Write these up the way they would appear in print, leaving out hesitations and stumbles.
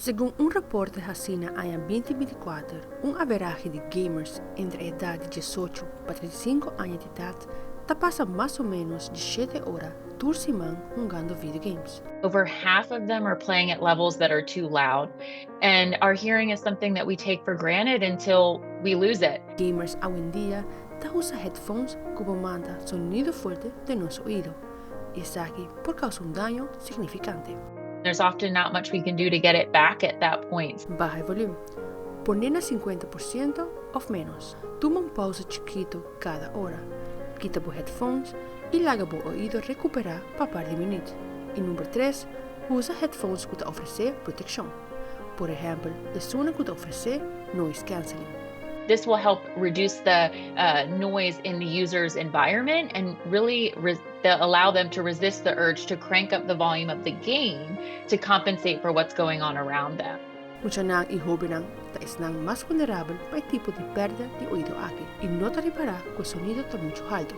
Según un reporte de Hasina en 2024, un averaje de gamers entre edad de 18 para 35 años de edad pasa más o menos de 7 horas por semana jugando videogames. Over half of them are playing at levels that are too loud, and our hearing is something that we take for granted until we lose it. Gamers hoy en día usan headphones como manda sonido fuerte de nuestro oído, esaki por causa un daño significante. There's often not much we can do to get it back at that point. Baja el volumen. Poner a 50% o menos. Toma un pausa chiquito cada hora. Quita por headphones y larga por oído recuperar para par de minutos. Y número 3, usa headphones que te ofrecen protección. Por ejemplo, es una que te ofrece noise cancelling. This will help reduce the noise in the user's environment and really allow them to resist the urge to crank up the volume of the game to compensate for what's going on around them. Muchos nan y jóvenes están más vulnerables para el tipo de pérdida de oído aquí y no te reparar que el sonido está mucho alto.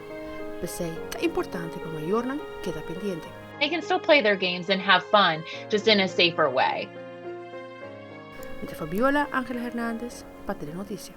Pues es importante para mayor queda pendiente. They can still play their games and have fun, just in a safer way. Fabiola Angela-Hernandez, para Noticias.